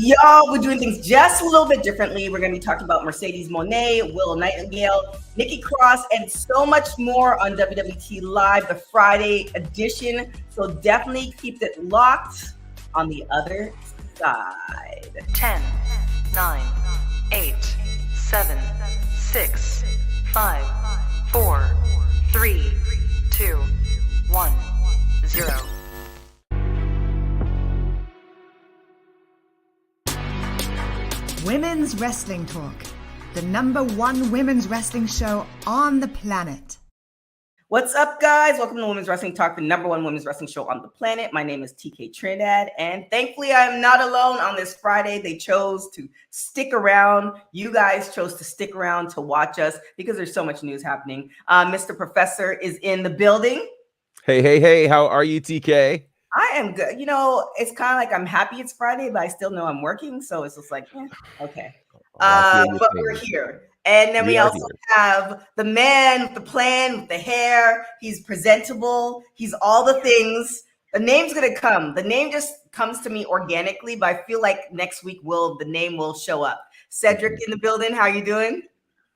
Y'all, we're doing things just a little bit differently. We're going to be talking about Mercedes Mone, Willow Nightingale, Nikki Cross, and so much more on WWT Live, the Friday edition. So definitely keep it locked on the other side. 10, 9, 8, 7, 6, 5, 4, 3, 2, 1, 0. Women's Wrestling Talk, the #1 women's wrestling show on the planet. What's up, guys? Welcome to Women's Wrestling Talk, the #1 women's wrestling show on the planet. My name is TK Trinidad, and thankfully I'm not alone on this Friday. They chose to stick around. You guys chose to stick around to watch us because there's so much news happening. Mr. Professor is in the building. Hey, how are you, TK? I am good. You know, it's kind of like I'm happy it's Friday, but I still know I'm working. So it's just like, okay. But we're here. And then we also have the man with the plan, with the hair. He's presentable. He's all the things. The name's going to come. The name just comes to me organically, but I feel like next week the name will show up. Cedric in the building. How you doing?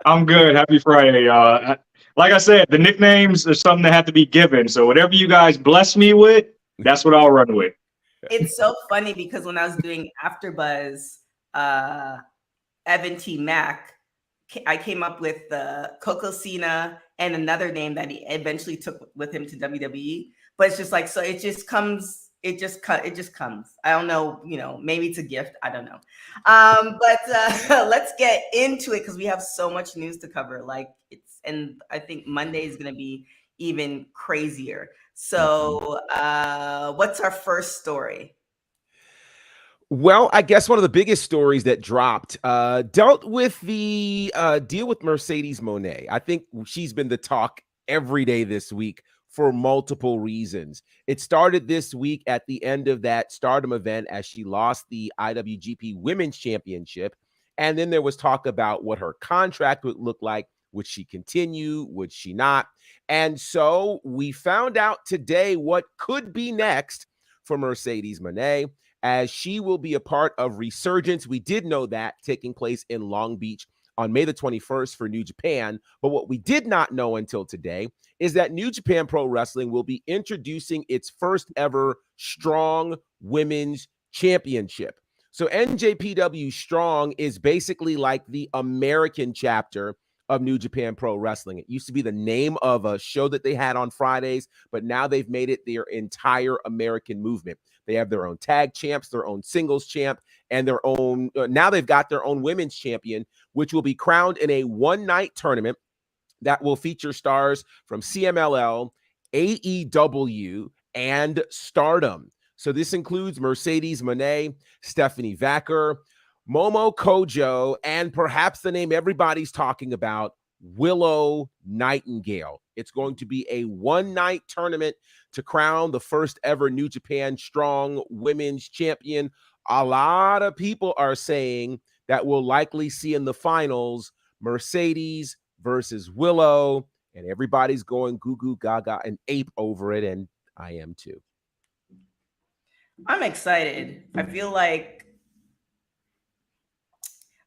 I'm good. Happy Friday. Like I said, the nicknames are something that have to be given. So whatever you guys bless me with, that's what I'll run with. It's so funny because when I was doing AfterBuzz, Evan T. Mack, I came up with Coco Cena and another name that he eventually took with him to WWE. But it's just like, so it just comes. It just comes. I don't know, maybe it's a gift. I don't know. But let's get into it because we have so much news to cover. And I think Monday is going to be even crazier. So what's our first story? Well, I guess one of the biggest stories that dropped dealt with the deal with Mercedes Mone. I think she's been the talk every day this week for multiple reasons. It started this week at the end of that Stardom event as she lost the IWGP Women's Championship. And then there was talk about what her contract would look like. Would she continue? Would she not? And so we found out today what could be next for Mercedes Mone, as she will be a part of Resurgence. We did know that, taking place in Long Beach on May the 21st for New Japan. But what we did not know until today is that New Japan Pro Wrestling will be introducing its first ever Strong Women's Championship. So NJPW Strong is basically like the American chapter of New Japan Pro Wrestling. It used to be the name of a show that they had on Fridays, but now they've made it their entire American movement. They have their own tag champs, their own singles champ, and their own, now they've got their own women's champion, which will be crowned in a one-night tournament that will feature stars from CMLL, AEW, and Stardom. So this includes Mercedes Mone, Stephanie Vacker, Momo Kojo, and perhaps the name everybody's talking about, Willow Nightingale. It's going to be a one-night tournament to crown the first ever New Japan Strong Women's Champion. A lot of people are saying that we'll likely see in the finals Mercedes versus Willow, and everybody's going goo goo gaga and ape over it, and I am too. I'm excited. I feel like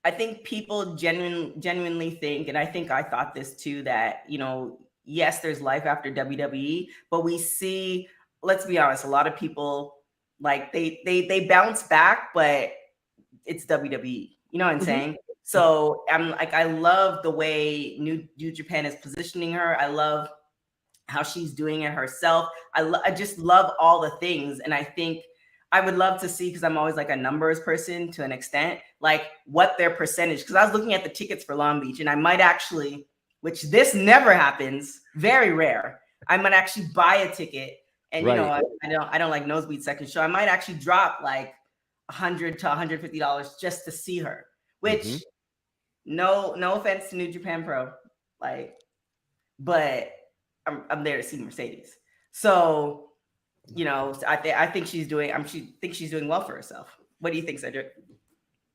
I think people genuinely think, and I think I thought this too, that, yes, there's life after WWE, but we see, let's be honest, a lot of people, like, they bounce back, but it's WWE. You know what I'm saying? So I'm like, I love the way New Japan is positioning her. I love how she's doing it herself. I just love all the things. And I think I would love to see, because I'm always like a numbers person to an extent, like what their percentage, because I was looking at the tickets for Long Beach, and I might actually, which this never happens, very rare, I might actually buy a ticket, and right. I don't like nosebleed section show. I might actually drop like $100 to $150 just to see her, which no offense to New Japan Pro, but I'm there to see Mercedes. So I think she's doing well for herself. What do you think, Cedric?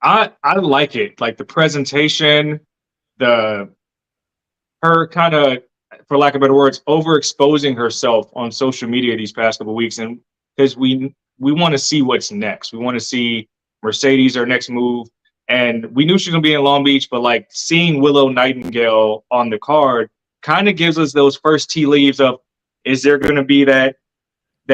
I like it, like the presentation, her kind of, for lack of better words, overexposing herself on social media these past couple of weeks, and because we want to see what's next. We want to see Mercedes, her next move. And we knew she was going to be in Long Beach, but like seeing Willow Nightingale on the card kind of gives us those first tea leaves of, is there going to be that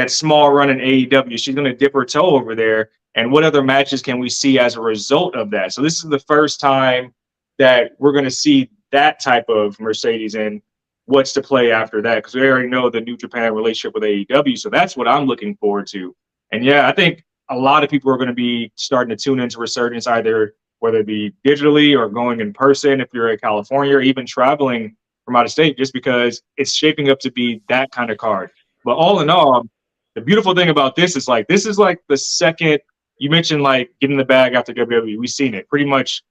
small run in AEW? She's going to dip her toe over there. And what other matches can we see as a result of that? So this is the first time that we're going to see that type of Mercedes and what's to play after that, because we already know the New Japan relationship with AEW. So that's what I'm looking forward to. And yeah, I think a lot of people are going to be starting to tune into Resurgence, either whether it be digitally or going in person if you're in California, or even traveling from out of state, just because it's shaping up to be that kind of card. But all in all, the beautiful thing about this is like the second, you mentioned like getting the bag after WWE. We've seen it. Pretty much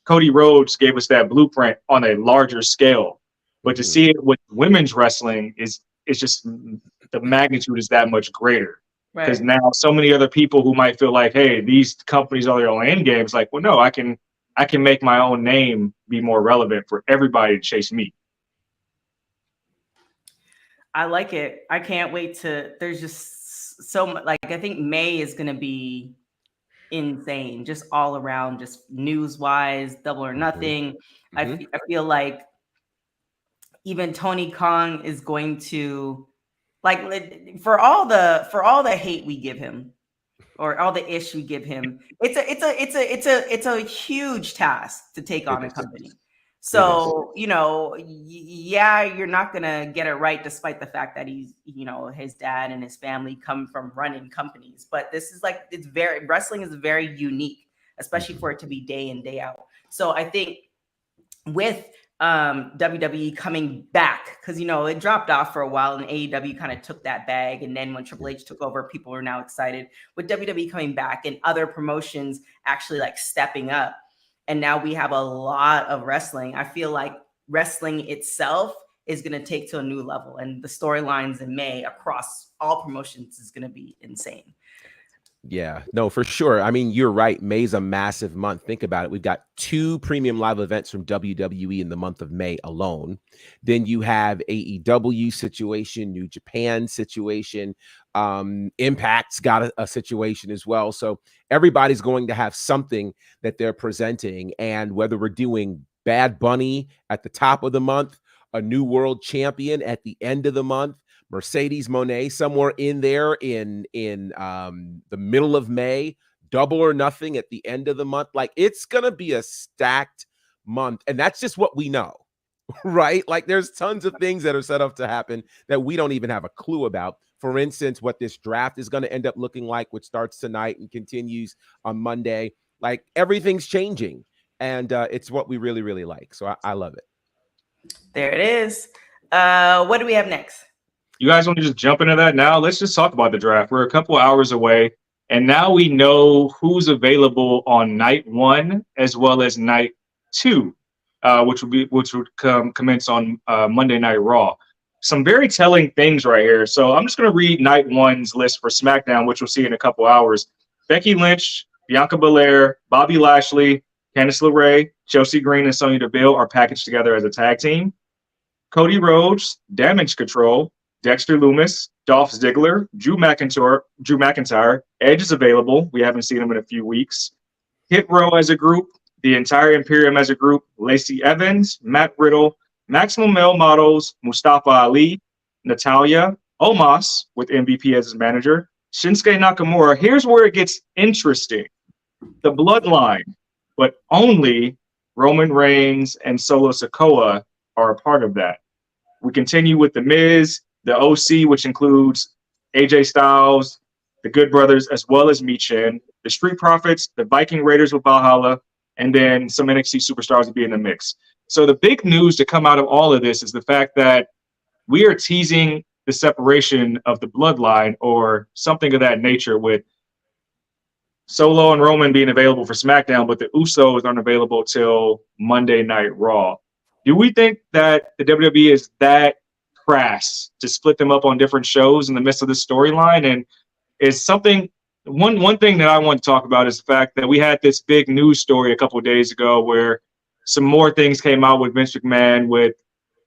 Cody Rhodes gave us that blueprint on a larger scale. But to see it with women's wrestling is just, the magnitude is that much greater. Because now so many other people who might feel like, hey, these companies are their own end games, like, well, no, I can make my own name be more relevant for everybody to chase me. I like it. I can't wait to, there's just so much, like, I think May is going to be insane, just all around, just news-wise, Double or Nothing. I feel like even Tony Khan is going to, like, for all the hate we give him, or all the ish we give him, it's a huge task to take on a company. So, you know, yeah, you're not gonna get it right, despite the fact that he's, you know, his dad and his family come from running companies. But this is like, wrestling is very unique, especially for it to be day in, day out. So I think with WWE coming back, because, you know, it dropped off for a while and AEW kind of took that bag, and then when Triple H took over, people are now excited with WWE coming back and other promotions actually like stepping up, and now we have a lot of wrestling. I feel like wrestling itself is going to take to a new level, and the storylines in May across all promotions is going to be insane. Yeah, no, for sure. I mean, you're right. May's a massive month. Think about it. We've got 2 premium live events from WWE in the month of May alone. Then you have AEW situation, New Japan situation. Impact's got a situation as well. So everybody's going to have something that they're presenting. And whether we're doing Bad Bunny at the top of the month, a new world champion at the end of the month, Mercedes Mone somewhere in there in the middle of May, Double or Nothing at the end of the month. Like, it's going to be a stacked month. And that's just what we know, right? Like, there's tons of things that are set up to happen that we don't even have a clue about. For instance, what this draft is going to end up looking like, which starts tonight and continues on Monday. Like, everything's changing. And it's what we really, really like. So I love it. There it is. What do we have next? You guys want to just jump into that now? Let's just talk about the draft. We're a couple hours away, and now we know who's available on night 1 as well as night 2, which would commence on Monday Night Raw. Some very telling things right here. So I'm just going to read night 1's list for SmackDown, which we'll see in a couple hours. Becky Lynch, Bianca Belair, Bobby Lashley, Candice LeRae, Chelsea Green, and Sonya Deville are packaged together as a tag team. Cody Rhodes, Damage Control, Dexter Lumis, Dolph Ziggler, Drew McIntyre. Edge is available. We haven't seen him in a few weeks. Hit Row as a group, the entire Imperium as a group, Lacey Evans, Matt Riddle, Maximum Male Models, Mustafa Ali, Natalya, Omas with MVP as his manager, Shinsuke Nakamura. Here's where it gets interesting. The Bloodline, but only Roman Reigns and Solo Sikoa are a part of that. We continue with The Miz, the OC, which includes AJ Styles, the Good Brothers, as well as Michin, the Street Profits, the Viking Raiders with Valhalla, and then some NXT superstars will be in the mix. So the big news to come out of all of this is the fact that we are teasing the separation of the Bloodline or something of that nature, with Solo and Roman being available for SmackDown, but the Usos aren't available till Monday Night Raw. Do we think that the WWE is that crass to split them up on different shows in the midst of this storyline? And is something, one thing that I want to talk about is the fact that we had this big news story a couple of days ago where some more things came out with Vince McMahon with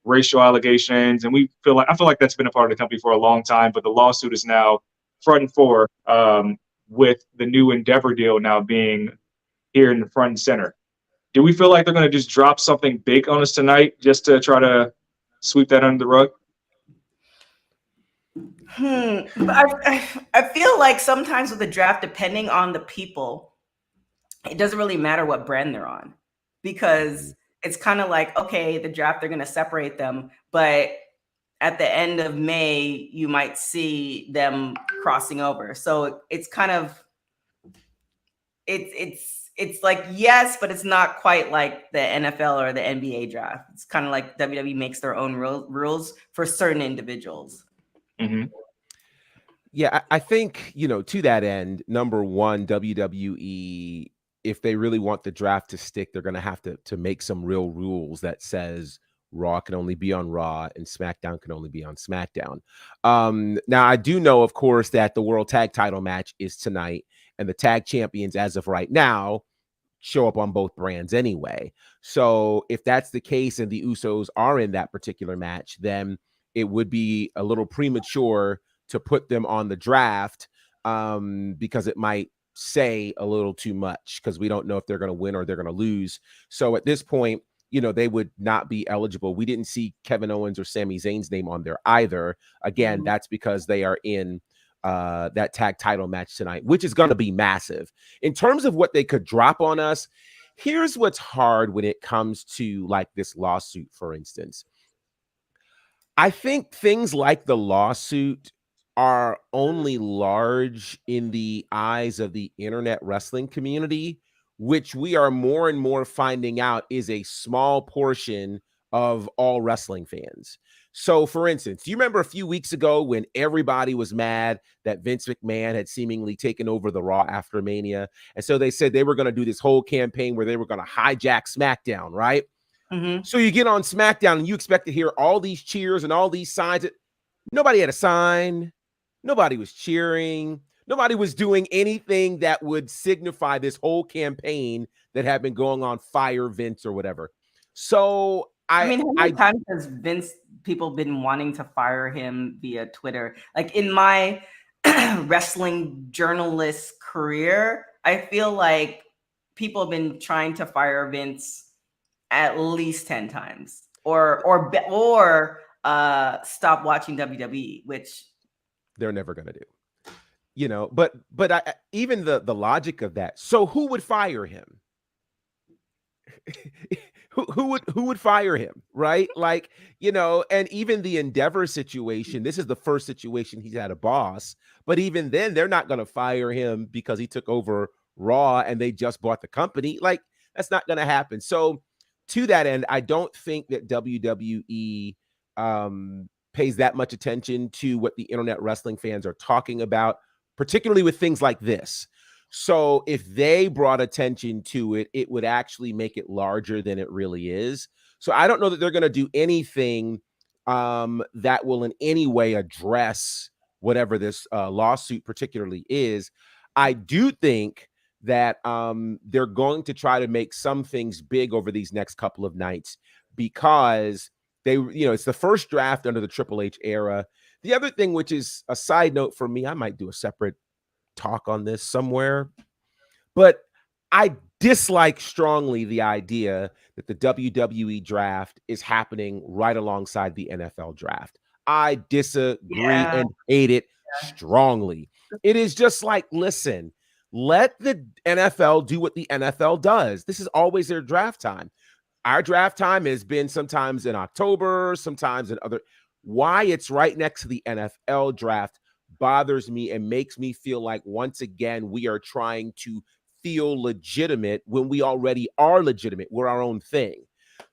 racial allegations, and I feel like that's been a part of the company for a long time, but the lawsuit is now front and forward with the new Endeavor deal now being here in the front and center. Do we feel like they're going to just drop something big on us tonight just to try to sweep that under the rug? I feel like sometimes with the draft, depending on the people, it doesn't really matter what brand they're on, because it's kind of like, okay, the draft, they're going to separate them, but at the end of May, you might see them crossing over. So it's kind of, it's like, yes, but it's not quite like the NFL or the NBA draft. It's kind of like WWE makes their own rules for certain individuals. Mm-hmm. Yeah, I think, to that end, number one, WWE, if they really want the draft to stick, they're going to have to make some real rules that says Raw can only be on Raw and SmackDown can only be on SmackDown. Now, I do know, of course, that the World Tag Title match is tonight, and the tag champions, as of right now, show up on both brands anyway. So if that's the case and the Usos are in that particular match, then it would be a little premature to put them on the draft, because it might say a little too much, because we don't know if they're going to win or they're going to lose. So at this point, they would not be eligible. We didn't see Kevin Owens or Sami Zayn's name on there either. Again, that's because they are in that tag title match tonight, which is going to be massive. In terms of what they could drop on us, here's what's hard when it comes to like this lawsuit, for instance. I think things like the lawsuit are only large in the eyes of the internet wrestling community, which we are more and more finding out is a small portion of all wrestling fans. So, for instance, do you remember a few weeks ago when everybody was mad that Vince McMahon had seemingly taken over the Raw after Mania? And so they said they were going to do this whole campaign where they were going to hijack SmackDown, right? Mm-hmm. So you get on SmackDown and you expect to hear all these cheers and all these signs. Nobody had a sign. Nobody was cheering. Nobody was doing anything that would signify this whole campaign that had been going on, fire Vince or whatever. So I mean, how many times has people been wanting to fire him via Twitter? Like in my wrestling journalist career, I feel like people have been trying to fire Vince at least 10 times or stop watching WWE, which they're never going to do. But even the logic of that. So who would fire him? who would fire him, right? Like, and even the Endeavor situation, this is the first situation he's had a boss, but even then they're not going to fire him because he took over Raw and they just bought the company. Like, that's not going to happen. So to that end, I don't think that WWE pays that much attention to what the internet wrestling fans are talking about, particularly with things like this. So if they brought attention to it, it would actually make it larger than it really is. So I don't know that they're going to do anything that will in any way address whatever this lawsuit particularly is. I do think that they're going to try to make some things big over these next couple of nights, because it's the first draft under the Triple H era. The other thing, which is a side note for me, I might do a separate talk on this somewhere, but I dislike strongly the idea that the WWE draft is happening right alongside the NFL draft. I disagree and hate it strongly. It is just like, listen, let the NFL do what the NFL does. This is always their draft time. Our draft time has been sometimes in October, sometimes in other. Why it's right next to the NFL draft bothers me and makes me feel like, once again, we are trying to feel legitimate when we already are legitimate. We're our own thing.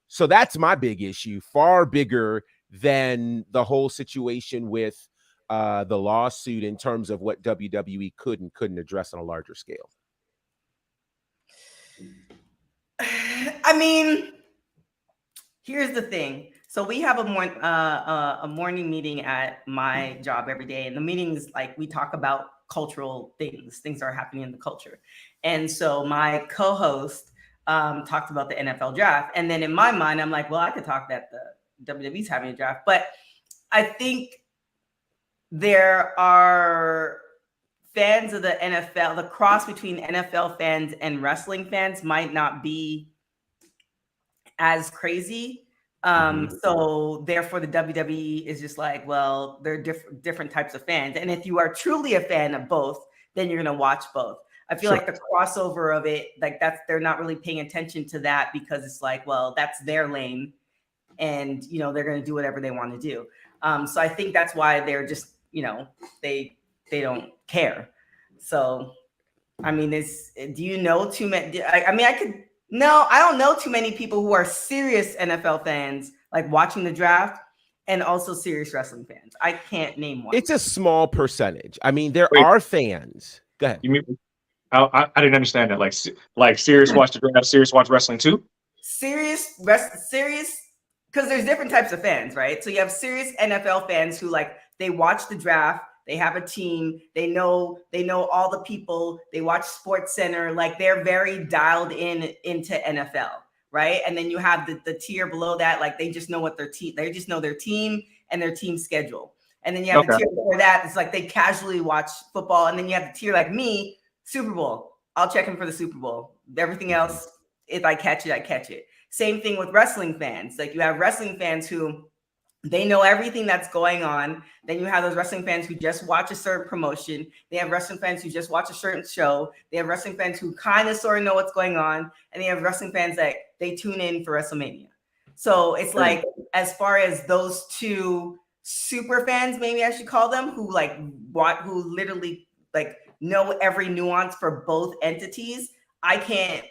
So that's my big issue, far bigger than the whole situation with the lawsuit in terms of what WWE could and couldn't address on a larger scale. I mean, here's the thing. So we have a morning meeting at my job every day. And the meeting is like, we talk about cultural things that are happening in the culture. And so my co-host talked about the NFL draft. And then in my mind, I'm like, well, I could talk that the WWE's having a draft. But I think there are fans of the NFL, the cross between NFL fans and wrestling fans might not be as crazy. So therefore the WWE is just like, well, they're different types of fans. And if you are truly a fan of both, then you're going to watch both. I feel like the crossover of it, like they're not really paying attention to that because it's like, well, that's their lane and, you know, they're going to do whatever they want to do. So I think that's why they're just, you know, they don't care. So, I mean, do you know too many? I don't know too many people who are serious NFL fans, like watching the draft, and also serious wrestling fans. I can't name one. It's a small percentage. I mean, there are fans. Go ahead. You mean I didn't understand that. Like serious watch the draft, serious watch wrestling too? Serious, because there's different types of fans, right? So you have serious NFL fans who like they watch the draft. They have a team. They know all the people. They watch Sports Center. Like they're very dialed into NFL, right? And then you have the tier below that. Like they just know what their team. They just know their team and their team schedule. And then you have the tier before that. It's like they casually watch football. And then you have the tier like me, Super Bowl. I'll check in for the Super Bowl. Everything else, if I catch it, I catch it. Same thing with wrestling fans. Like you have wrestling fans who they know everything that's going on. Then you have those wrestling fans who just watch a certain promotion. They have wrestling fans who just watch a certain show. They have wrestling fans who kind of sort of know what's going on. And they have wrestling fans that they tune in for WrestleMania. So it's like, as far as those two super fans, maybe I should call them, who literally like know every nuance for both entities. I can't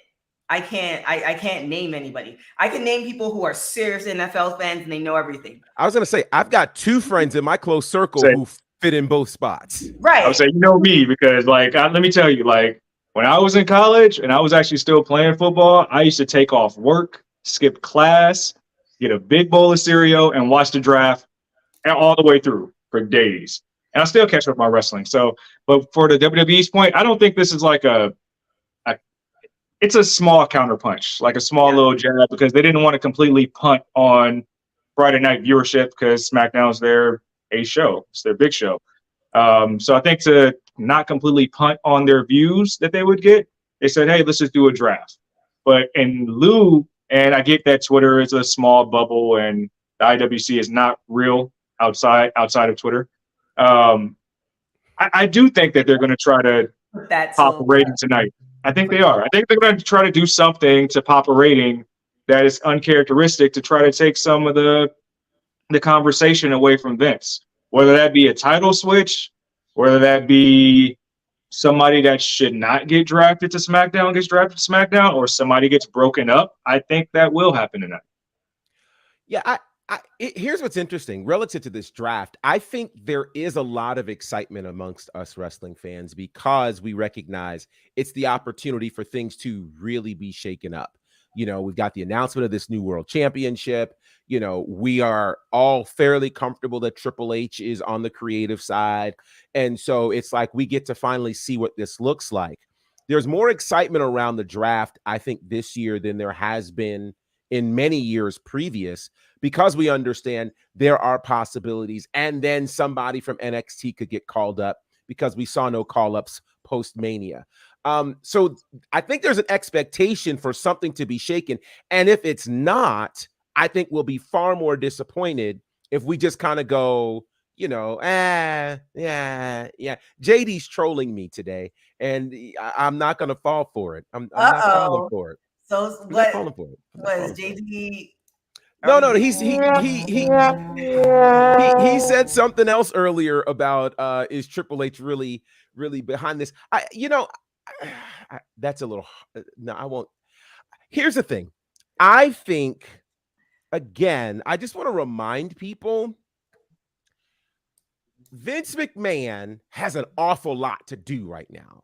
name anybody. I can name people who are serious NFL fans and they know everything. I was going to say, I've got two friends in my close circle who fit in both spots. Right. I would say, you know me, because like, let me tell you, like when I was in college and I was actually still playing football, I used to take off work, skip class, get a big bowl of cereal and watch the draft and all the way through for days. And I still catch up with my wrestling. So, but for the WWE's point, I don't think this is like it's a small counterpunch, like a small little jab, because they didn't want to completely punt on Friday night viewership because SmackDown's their show. It's their big show. So I think to not completely punt on their views that they would get, they said, hey, let's just do a draft. But in lieu, and I get that Twitter is a small bubble and the IWC is not real outside of Twitter. I do think that they're going to try to pop a rating tonight. I think they are. I think they're going to try to do something to pop a rating that is uncharacteristic to try to take some of the conversation away from Vince, whether that be a title switch, whether that be somebody that should not get drafted to SmackDown gets drafted to SmackDown, or somebody gets broken up. I think that will happen tonight. Yeah, here's what's interesting relative to this draft. I think there is a lot of excitement amongst us wrestling fans because we recognize it's the opportunity for things to really be shaken up. You know, we've got the announcement of this new world championship. You know, we are all fairly comfortable that Triple H is on the creative side. And so it's like we get to finally see what this looks like. There's more excitement around the draft, I think, this year than there has been in many years previous, because we understand there are possibilities. And then somebody from NXT could get called up because we saw no call-ups post-Mania. So I think there's an expectation for something to be shaken. And if it's not, I think we'll be far more disappointed if we just kind of go, you know, yeah. JD's trolling me today, and I'm not going to fall for it. I'm not falling for it. So what was JD? No, he said something else earlier about is Triple H really behind this? That's a little no, I won't. Here's the thing. I think, again, I just want to remind people Vince McMahon has an awful lot to do right now.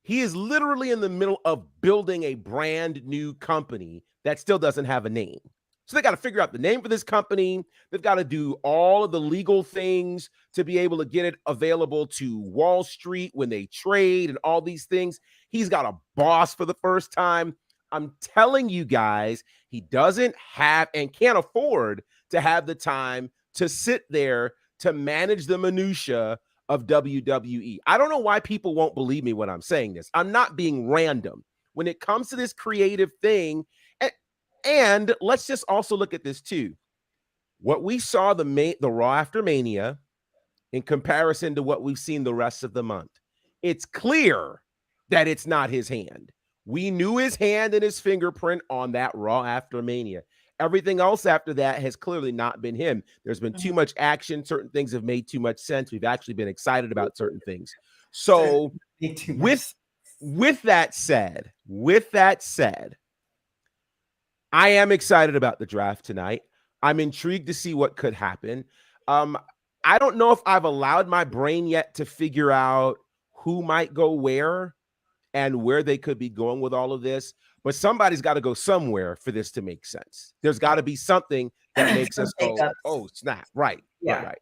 He is literally in the middle of building a brand new company that still doesn't have a name. So they got to figure out the name for this company. They've got to do all of the legal things to be able to get it available to Wall Street when they trade and all these things. He's got a boss for the first time. I'm telling you guys, he doesn't have and can't afford to have the time to sit there to manage the minutia of WWE. I don't know why people won't believe me when I'm saying this. I'm not being random when it comes to this creative thing. And let's just also look at this too. What we saw the Raw after Mania in comparison to what we've seen the rest of the month, it's clear that it's not his hand. We knew his hand and his fingerprint on that Raw after Mania. Everything else after that has clearly not been him. There's been too much action. Certain things have made too much sense. We've actually been excited about certain things. So with that said, I am excited about the draft tonight. I'm intrigued to see what could happen. I don't know if I've allowed my brain yet to figure out who might go where and where they could be going with all of this. But somebody's got to go somewhere for this to make sense. There's got to be something that makes us go, oh, snap. Right. Yeah. Right.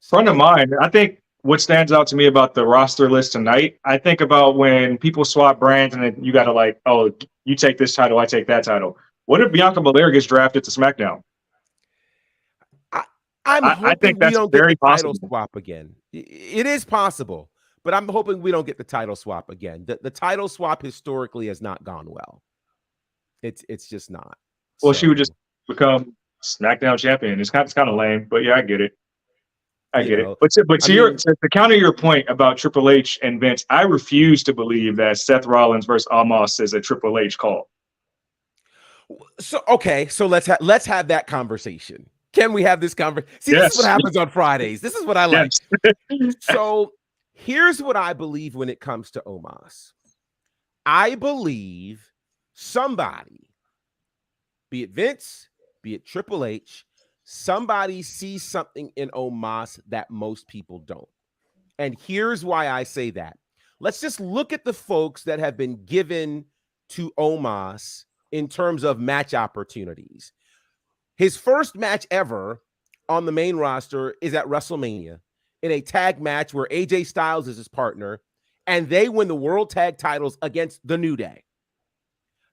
Front of mind, I think what stands out to me about the roster list tonight, I think about when people swap brands and then you got to like, oh, you take this title, I take that title. What if Bianca Belair gets drafted to SmackDown? I'm hoping I think that's we don't get very the title possible. swap again. It is possible, but I'm hoping we don't get the title swap again. The title swap historically has not gone well. It's just not. Well, she would just become SmackDown champion. It's kind of lame, but yeah, I get it. I get it. But to counter your point about Triple H and Vince, I refuse to believe that Seth Rollins versus Omos is a Triple H call. So let's have that conversation. Can we have this conversation? See, Yes. This is what happens on Fridays. This is what I like. Yes. So here's what I believe when it comes to Omas. I believe somebody, be it Vince, be it Triple H, somebody sees something in Omas that most people don't. And here's why I say that. Let's just look at the folks that have been given to Omas in terms of match opportunities. His first match ever on the main roster is at WrestleMania in a tag match where AJ Styles is his partner, and they win the world tag titles against the New Day.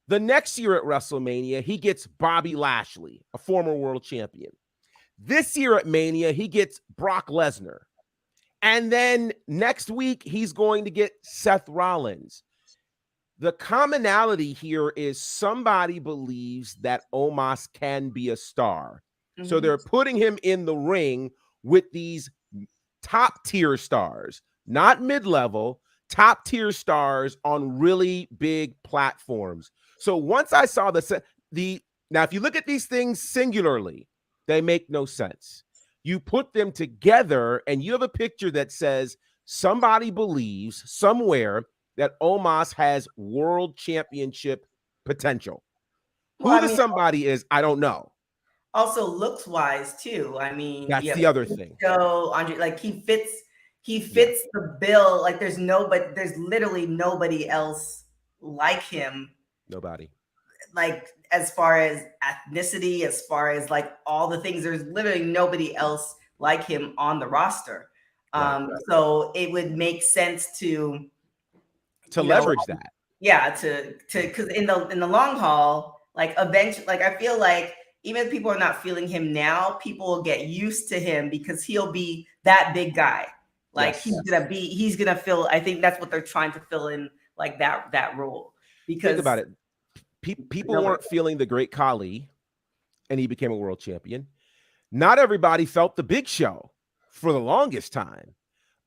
The next year at WrestleMania, he gets Bobby Lashley, a former world champion. This year at Mania, he gets Brock Lesnar. And then next week, he's going to get Seth Rollins. The commonality here is somebody believes that Omas can be a star. Mm-hmm. So they're putting him in the ring with these top tier stars, not mid-level, top tier stars on really big platforms. So once I saw now, if you look at these things singularly, they make no sense. You put them together and you have a picture that says somebody believes somewhere that Omas has world championship potential. Who somebody is, I don't know. Also looks wise too. I mean, that's the other thing. So Andre, like he fits the bill. Like there's literally nobody else like him. Nobody. Like as far as ethnicity, as far as like all the things, there's literally nobody else like him on the roster. Right. So it would make sense to leverage that. Yeah, because in the long haul, like eventually, like I feel like even if people are not feeling him now, people will get used to him because he'll be that big guy. Like he's gonna fill. I think that's what they're trying to fill in, like that role. Because think about it, people weren't feeling the Great Khali, and he became a world champion. Not everybody felt the Big Show for the longest time.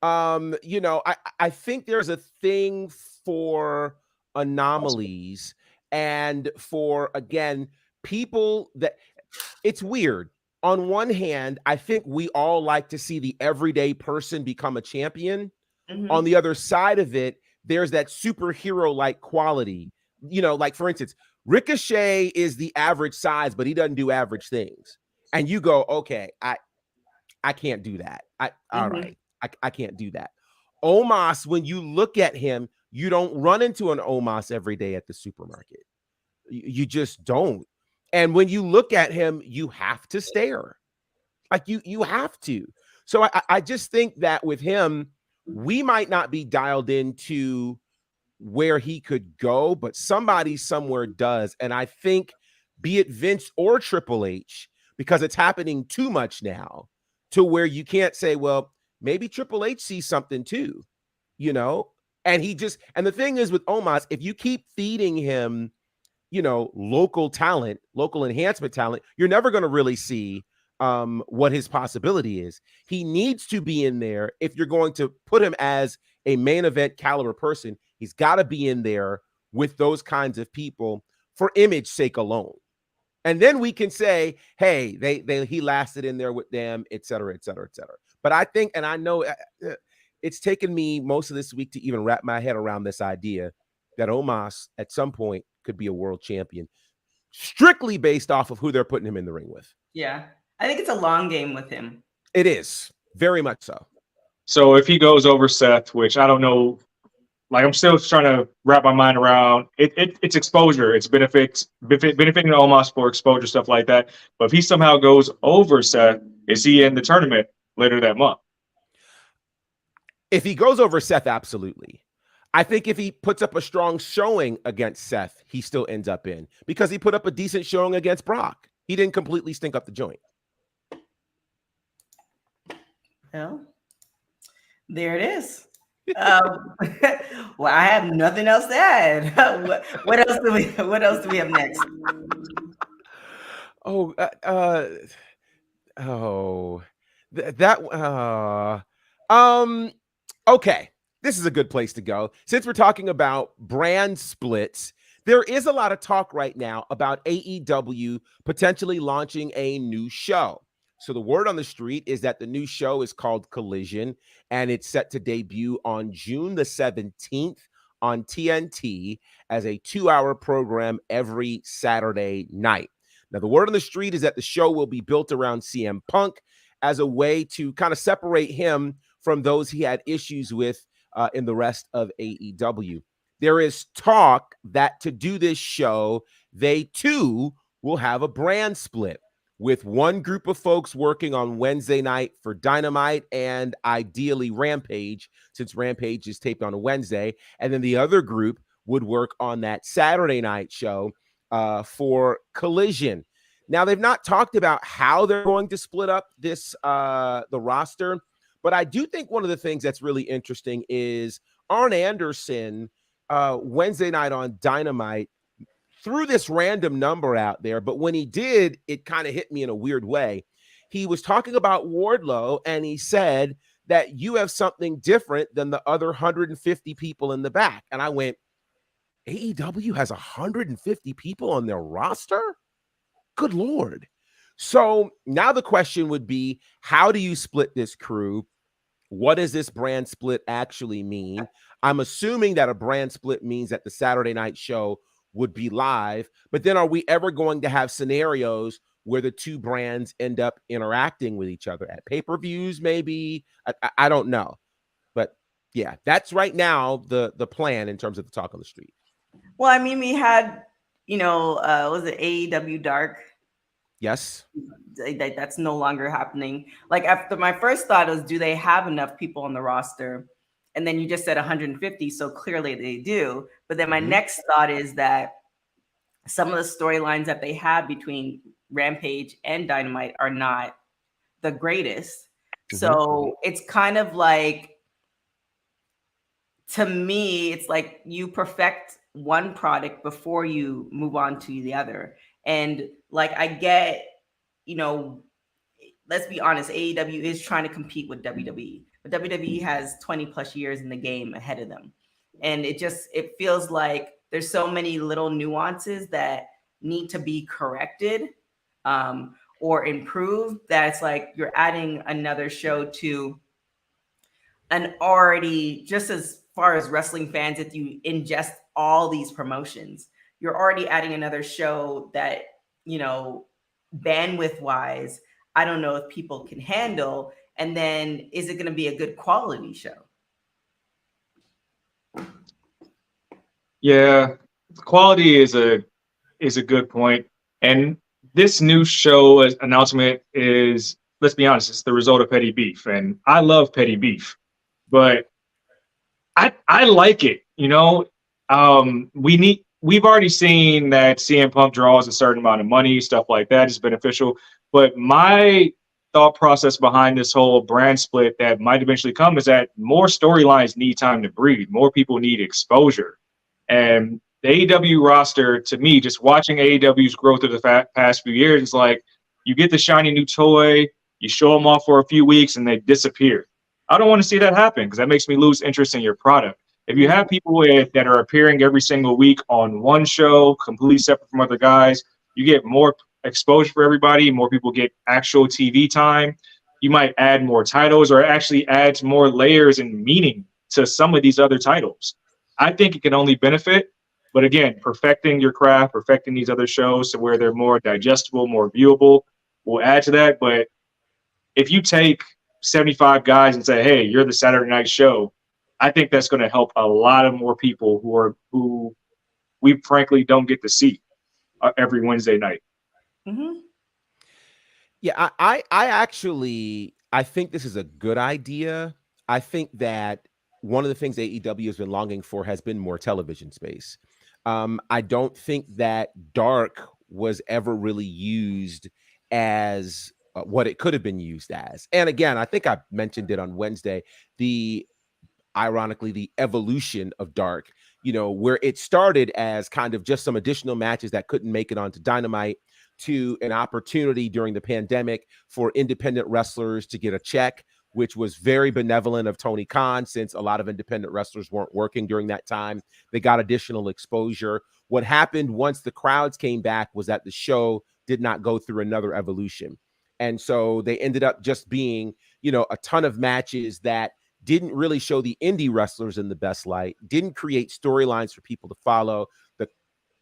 I think there's a thing for anomalies and for, again, people that it's weird. On one hand, I think we all like to see the everyday person become a champion. Mm-hmm. On the other side of it, there's that superhero-like quality. Like for instance, Ricochet is the average size, but he doesn't do average things. And you go, okay, I can't do that. All right. I can't do that. Omas, when you look at him, you don't run into an Omas every day at the supermarket. You just don't. And when you look at him, you have to stare. Like you have to. So I just think that with him, we might not be dialed into where he could go, but somebody somewhere does. And I think, be it Vince or Triple H, because it's happening too much now to where you can't say, well, maybe Triple H sees something too, you know? And the thing is with Omas, if you keep feeding him, local talent, local enhancement talent, you're never going to really see what his possibility is. He needs to be in there. If you're going to put him as a main event caliber person, he's got to be in there with those kinds of people for image sake alone. And then we can say, hey, he lasted in there with them, et cetera, et cetera, et cetera. But I think, and I know it's taken me most of this week to even wrap my head around this idea that Omas at some point could be a world champion, strictly based off of who they're putting him in the ring with. Yeah. I think it's a long game with him. It is. Very much so. So if he goes over Seth, which I don't know, like I'm still trying to wrap my mind around it's exposure. It's benefiting Omas for exposure, stuff like that. But if he somehow goes over Seth, is he in the tournament later that month? If he goes over Seth, absolutely. I think if he puts up a strong showing against Seth, he still ends up in, because he put up a decent showing against Brock. He didn't completely stink up the joint. Well, there it is. Well, I have nothing else to add. What else do we have next? Okay. This is a good place to go. Since we're talking about brand splits, there is a lot of talk right now about AEW potentially launching a new show. So the word on the street is that the new show is called Collision, and it's set to debut on June the 17th on TNT as a 2-hour program every Saturday night. Now, the word on the street is that the show will be built around CM Punk as a way to kind of separate him from those he had issues with in the rest of AEW. There is talk that to do this show, they too will have a brand split, with one group of folks working on Wednesday night for Dynamite and ideally Rampage, since Rampage is taped on a Wednesday, and then the other group would work on that Saturday night show for Collision. Now, they've not talked about how they're going to split up this the roster, but I do think one of the things that's really interesting is Arn Anderson Wednesday night on Dynamite threw this random number out there, but when he did, it kind of hit me in a weird way. He was talking about Wardlow, and he said that you have something different than the other 150 people in the back. And I went, AEW has 150 people on their roster? Good Lord. So now the question would be, how do you split this crew? What does this brand split actually mean? I'm assuming that a brand split means that the Saturday night show would be live, but then are we ever going to have scenarios where the two brands end up interacting with each other at pay-per-views? Maybe. I don't know. But yeah, that's right now the plan in terms of the talk on the street. Well, I mean, we had, was it AEW Dark? Yes. That's no longer happening. Like, after my first thought was, do they have enough people on the roster? And then you just said 150, so clearly they do. But then my next thought is that some of the storylines that they have between Rampage and Dynamite are not the greatest. So it's kind of like, to me, it's like you perfect one product before you move on to the other. And like, I get, let's be honest, AEW is trying to compete with WWE, but WWE has 20 plus years in the game ahead of them. And it feels like there's so many little nuances that need to be corrected or improved, that it's like you're adding another show to an already, just as far as wrestling fans, if you ingest all these promotions, you're already adding another show that, bandwidth wise, I don't know if people can handle. And then is it going to be a good quality show? Yeah, quality is a good point. And this new show announcement is, let's be honest, it's the result of petty beef. And I love petty beef, but I like it. We've already seen that CM Punk draws a certain amount of money, stuff like that is beneficial. But my thought process behind this whole brand split that might eventually come is that more storylines need time to breathe. More people need exposure. And the AEW roster, to me, just watching AEW's growth over the past few years, is like you get the shiny new toy, you show them off for a few weeks, and they disappear. I don't want to see that happen because that makes me lose interest in your product. If you have people that are appearing every single week on one show, completely separate from other guys, you get more exposure for everybody. More people get actual TV time. You might add more titles, or it actually adds more layers and meaning to some of these other titles. I think it can only benefit. But again, perfecting your craft, perfecting these other shows to where they're more digestible, more viewable will add to that. But if you take 75 guys and say, hey, you're the Saturday night show, I think that's going to help a lot of more people who we frankly don't get to see every Wednesday night. Mm-hmm. Yeah, I think this is a good idea. I think that one of the things AEW has been longing for has been more television space. I don't think that Dark was ever really used as what it could have been used as. And again, I think I mentioned it on Wednesday, ironically, the evolution of Dark, where it started as kind of just some additional matches that couldn't make it onto Dynamite, to an opportunity during the pandemic for independent wrestlers to get a check, which was very benevolent of Tony Khan, since a lot of independent wrestlers weren't working during that time. They got additional exposure. What happened once the crowds came back was that the show did not go through another evolution. And so they ended up just being, a ton of matches that didn't really show the indie wrestlers in the best light, didn't create storylines for people to follow.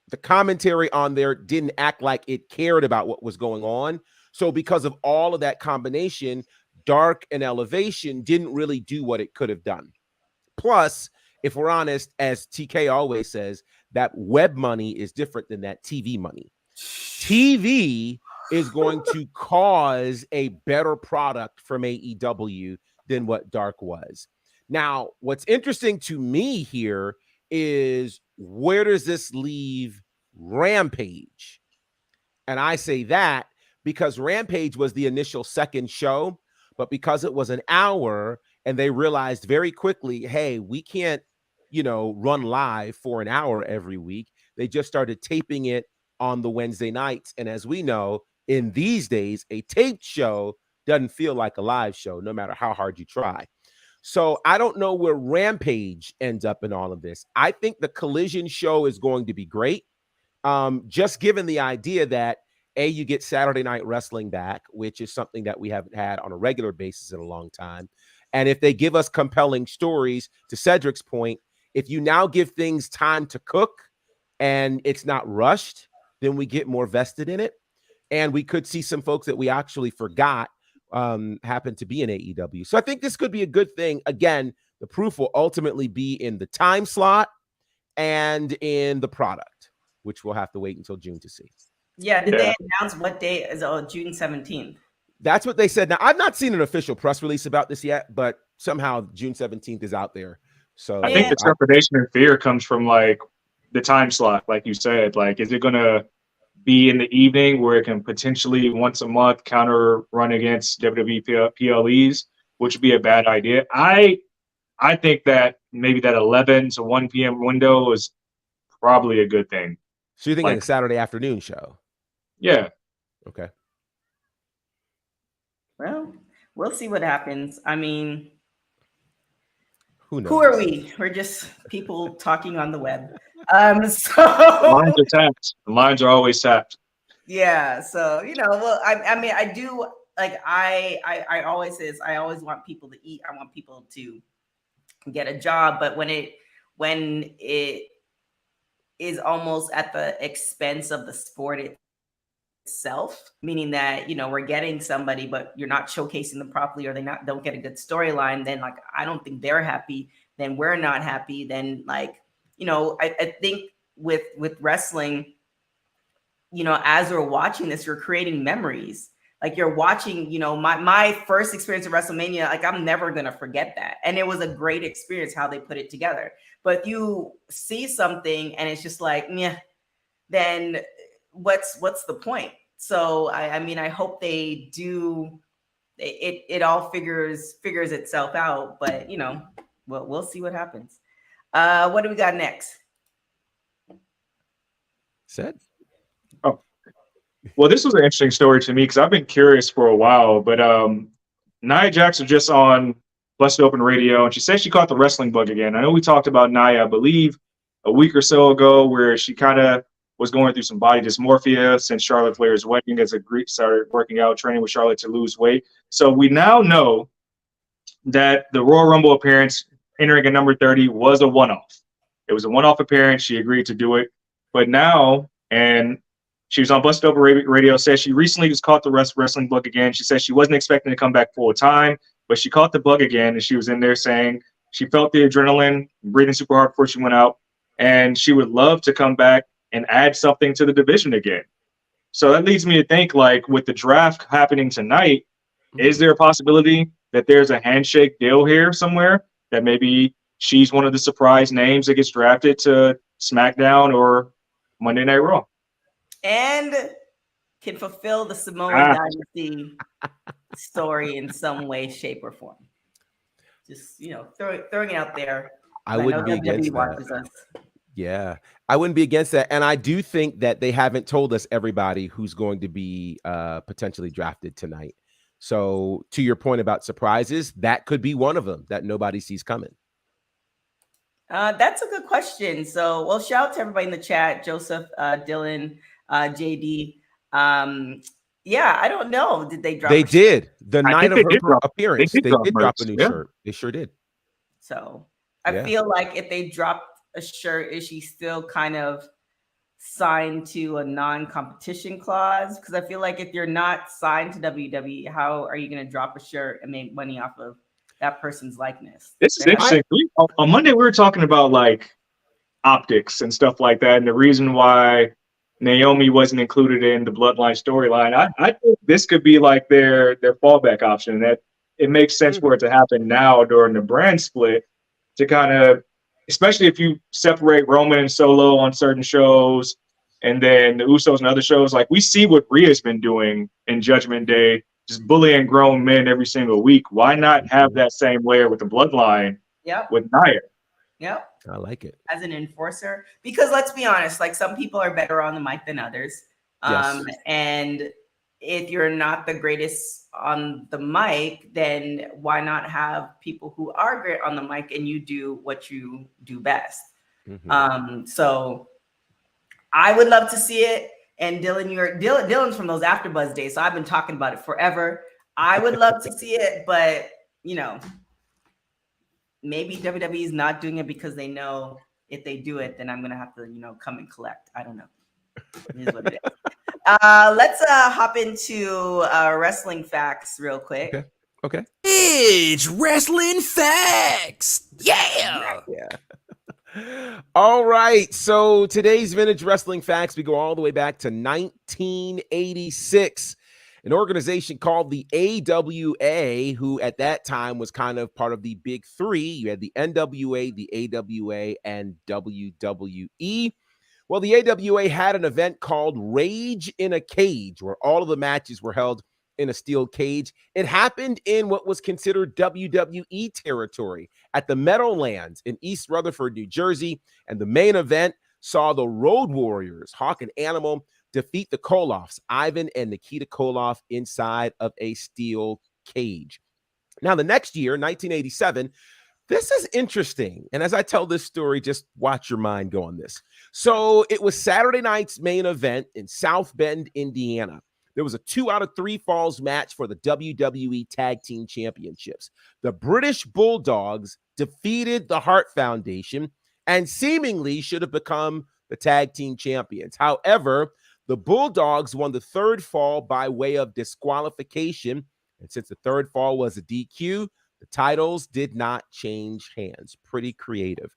The commentary on there didn't act like it cared about what was going on. So because of all of that combination, Dark and Elevation didn't really do what it could have done. Plus, if we're honest, as TK always says, that web money is different than that TV money. TV is going to cause a better product from AEW than what Dark was. Now, what's interesting to me here is, where does this leave Rampage? And I say that because Rampage was the initial second show, but because it was an hour and they realized very quickly, hey, we can't, run live for an hour every week, they just started taping it on the Wednesday nights. And as we know, in these days, a taped show doesn't feel like a live show, no matter how hard you try. So I don't know where Rampage ends up in all of this. I think the Collision show is going to be great. Just given the idea that, you get Saturday Night Wrestling back, which is something that we haven't had on a regular basis in a long time. And if they give us compelling stories, to Cedric's point, if you now give things time to cook and it's not rushed, then we get more vested in it. And we could see some folks that we actually forgot happen to be in AEW. So I think this could be a good thing. Again, the proof will ultimately be in the time slot and in the product, which we'll have to wait until June to see. Yeah, did they announce what day is? June 17th. That's what they said. Now, I've not seen an official press release about this yet, but somehow June 17th is out there. So I think the trepidation and fear comes from like the time slot, like you said. Like, is it going to be in the evening where it can potentially once a month counter run against WWE PLEs, which would be a bad idea. I think that maybe that 11 to 1 p.m. window is probably a good thing. So you think like a Saturday afternoon show? Yeah. Okay. Well, we'll see what happens. I mean, who knows? Who are we? We're just people talking on the web. So lines are tapped. The lines are always tapped. Yeah. So, well, I mean, I do like, I always says, I always want people to eat. I want people to get a job. But when it is almost at the expense of the sport itself, meaning that, we're getting somebody, but you're not showcasing them properly, or don't get a good storyline, then like, I don't think they're happy. Then we're not happy. Then like, I think with wrestling, as we're watching this, you're creating memories. Like you're watching, my first experience at WrestleMania, like I'm never going to forget that. And it was a great experience how they put it together. But you see something and it's just like, yeah, then what's the point? So, I mean, I hope they do it all figures itself out. But you know, we'll see what happens. What do we got next? Said. Oh, well, this was an interesting story to me because I've been curious for a while. But Nia Jax was just on Blessed Open Radio, and she said she caught the wrestling bug again. I know we talked about Nia, I believe, a week or so ago, where she kind of was going through some body dysmorphia since Charlotte Flair's wedding, as a Greek started working out, training with Charlotte to lose weight. So we now know that the Royal Rumble appearance entering at number 30 was a one-off. It was a one-off appearance. She agreed to do it. But now, and she was on Busted Open Radio, says she recently just caught the wrestling bug again. She says she wasn't expecting to come back full time, but she caught the bug again, and she was in there saying she felt the adrenaline, breathing super hard before she went out, and she would love to come back and add something to the division again. So that leads me to think, like, with the draft happening tonight, is there a possibility that there's a handshake deal here somewhere, that maybe she's one of the surprise names that gets drafted to SmackDown or Monday Night Raw? And can fulfill the Samoan Dynasty story in some way, shape, or form. Just, you know, throwing it out there. I wouldn't be against that. Yeah, I wouldn't be against that. And I do think that they haven't told us everybody who's going to be potentially drafted tonight. So to your point about surprises, that could be one of them that nobody sees coming. That's a good question. So, well, shout out to everybody in the chat, Joseph, Dylan, JD. Yeah, I don't know. Did they drop? They did. The night of her drop, appearance, they did drop a new shirt. They sure did. So I feel like if they dropped a shirt, is she still kind of signed to a non-competition clause? Because I feel like if you're not signed to WWE, how are you going to drop a shirt and make money off of that person's likeness? This is interesting. On Monday, we were talking about like optics and stuff like that, and the reason why Naomi wasn't included in the Bloodline storyline. I think this could be like their fallback option. That it makes sense for it to happen now during the brand split, to kind of, especially if you separate Roman and Solo on certain shows, and then the Usos and other shows. Like, we see what Rhea's been doing in Judgment Day, just bullying grown men every single week. Why not have that same layer with the Bloodline? Yep. With Nia. Yep. I like it. As an enforcer, because let's be honest, like, some people are better on the mic than others. Yes. And if you're not the greatest on the mic, then why not have people who are great on the mic and you do what you do best? So I would love to see it. And Dylan's from those AfterBuzz days, so I've been talking about it forever. I would love to see it, but you know, maybe WWE is not doing it because they know if they do it, then I'm gonna have to, you know, come and collect. I don't know. It is what it is. Let's hop into wrestling facts real quick. Okay. It's wrestling facts. Yeah. All right. So today's vintage wrestling facts, we go all the way back to 1986. An organization called the AWA, who at that time was kind of part of the big three. You had the NWA, the AWA, and WWE. Well, the AWA had an event called Rage in a Cage, where all of the matches were held in a steel cage. It happened in what was considered WWE territory at the Meadowlands in East Rutherford, New Jersey. And the main event saw the Road Warriors, Hawk and Animal, defeat the Koloffs, Ivan and Nikita Koloff, inside of a steel cage. Now, the next year, 1987, this is interesting. And as I tell this story, just watch your mind go on this. So it was Saturday night's main event in South Bend, Indiana. There was a 2 out of 3 falls match for the WWE Tag Team Championships. The British Bulldogs defeated the Hart Foundation and seemingly should have become the tag team champions. However, the Bulldogs won the third fall by way of disqualification. And since the third fall was a DQ, the titles did not change hands. Pretty creative.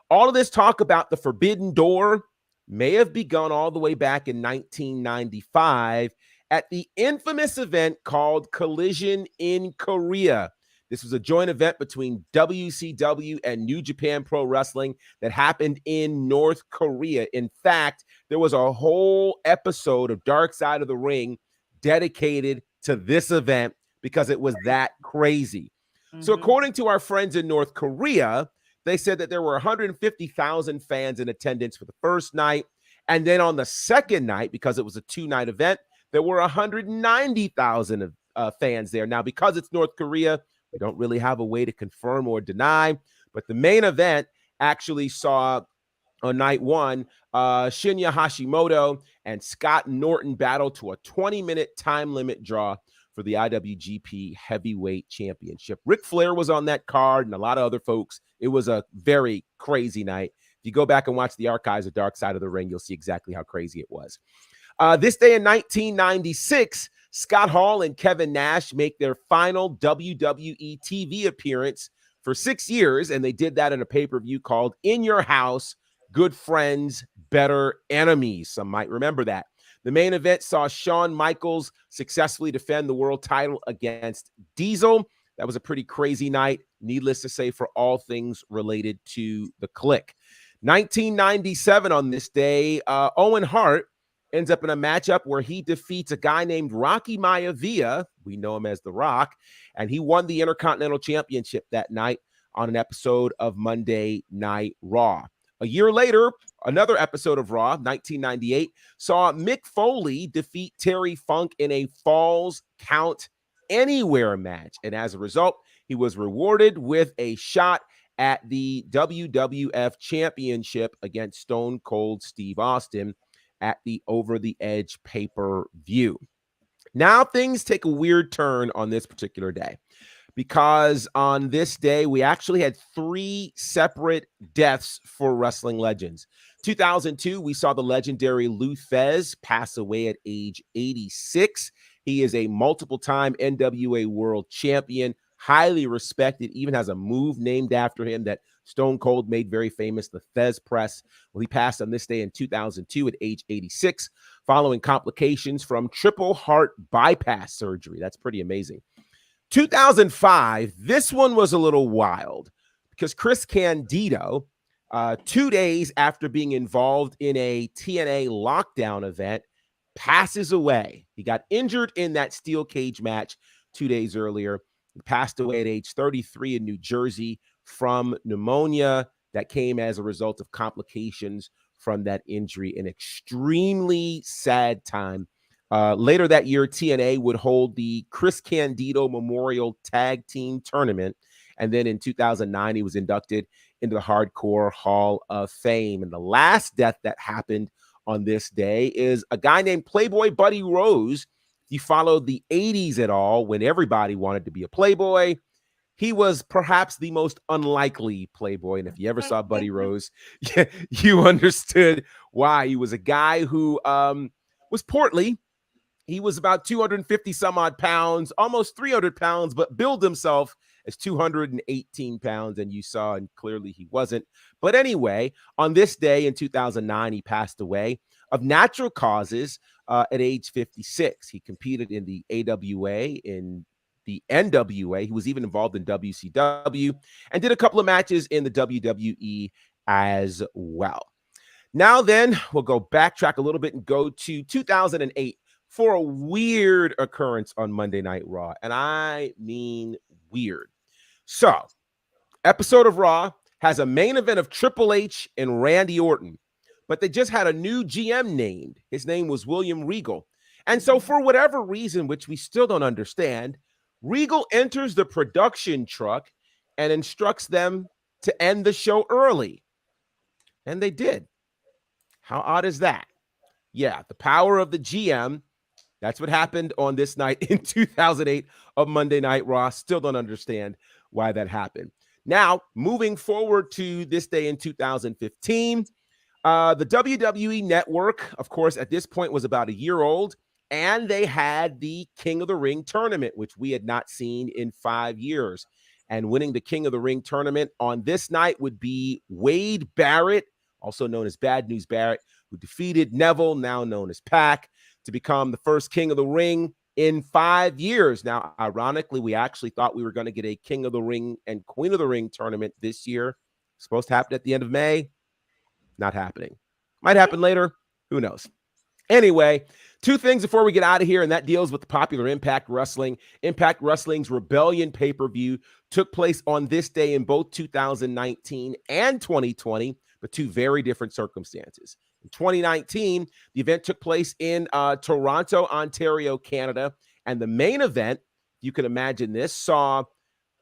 All of this talk about the Forbidden Door may have begun all the way back in 1995 at the infamous event called Collision in Korea. This was a joint event between WCW and New Japan Pro Wrestling that happened in North Korea. In fact, there was a whole episode of Dark Side of the Ring dedicated to this event because it was that crazy. So Mhm. according to our friends in North Korea, they said that there were 150,000 fans in attendance for the first night. And then on the second night, because it was a 2-night event, there were 190,000 fans there. Now, because it's North Korea, we don't really have a way to confirm or deny. But the main event actually saw on night one, Shinya Hashimoto and Scott Norton battle to a 20-minute time limit draw for the IWGP Heavyweight Championship. Ric Flair was on that card and a lot of other folks. It was a very crazy night. If you go back and watch the archives of Dark Side of the Ring, you'll see exactly how crazy it was. This day in 1996, Scott Hall and Kevin Nash make their final WWE TV appearance for 6 years, and they did that in a pay-per-view called In Your House, Good Friends, Better Enemies. Some might remember that. The main event saw Shawn Michaels successfully defend the world title against Diesel. That was a pretty crazy night, needless to say, for all things related to the Click. 1997 on this day, Owen Hart ends up in a matchup where he defeats a guy named Rocky Maivia. We know him as The Rock, and he won the Intercontinental Championship that night on an episode of Monday Night Raw. A year later, another episode of Raw, 1998, saw Mick Foley defeat Terry Funk in a Falls Count Anywhere match. And as a result, he was rewarded with a shot at the WWF Championship against Stone Cold Steve Austin at the Over the Edge pay-per-view. Now things take a weird turn on this particular day, because on this day, we actually had 3 separate deaths for wrestling legends. 2002, we saw the legendary Lou Thesz pass away at age 86. He is a multiple-time NWA World Champion, highly respected, even has a move named after him that Stone Cold made very famous, the Thesz Press. Well, he passed on this day in 2002 at age 86, following complications from triple heart bypass surgery. That's pretty amazing. 2005, this one was a little wild because Chris Candido, 2 days after being involved in a TNA lockdown event, passes away. He got injured in that steel cage match 2 days earlier. He passed away at age 33 in New Jersey from pneumonia that came as a result of complications from that injury. An extremely sad time. Later that year, TNA would hold the Chris Candido Memorial Tag Team Tournament. And then in 2009, he was inducted into the Hardcore Hall of Fame. And the last death that happened on this day is a guy named Playboy Buddy Rose. If you followed the 80s at all, when everybody wanted to be a Playboy, he was perhaps the most unlikely Playboy. And if you ever saw Buddy Rose, you understood why. He was a guy who was portly. He was about 250 some odd pounds, almost 300 pounds, but billed himself as 218 pounds. And you saw, and clearly he wasn't. But anyway, on this day in 2009, he passed away of natural causes at age 56. He competed in the AWA, in the NWA. He was even involved in WCW and did a couple of matches in the WWE as well. Now then, we'll go backtrack a little bit and go to 2008 for a weird occurrence on Monday Night Raw. And I mean weird. So, episode of Raw has a main event of Triple H and Randy Orton, but they just had a new GM named. His name was William Regal. And so for whatever reason, which we still don't understand, Regal enters the production truck and instructs them to end the show early. And they did. How odd is that? Yeah, the power of the GM. That's what happened on this night in 2008 of Monday Night Raw. Still don't understand why that happened. Now, moving forward to this day in 2015, the WWE Network, of course, at this point was about a year old, and they had the King of the Ring tournament, which we had not seen in 5 years. And winning the King of the Ring tournament on this night would be Wade Barrett, also known as Bad News Barrett, who defeated Neville, now known as Pac, to become the first King of the Ring in 5 years. Now, ironically, we actually thought we were going to get a King of the Ring and Queen of the Ring tournament this year. Supposed to happen at the end of May. Not happening. Might happen later. Who knows? Anyway, two things before we get out of here, and that deals with the popular Impact Wrestling. Impact Wrestling's Rebellion pay-per-view took place on this day in both 2019 and 2020, but two very different circumstances. In 2019, the event took place in Toronto, Ontario, Canada, and the main event, you can imagine this, saw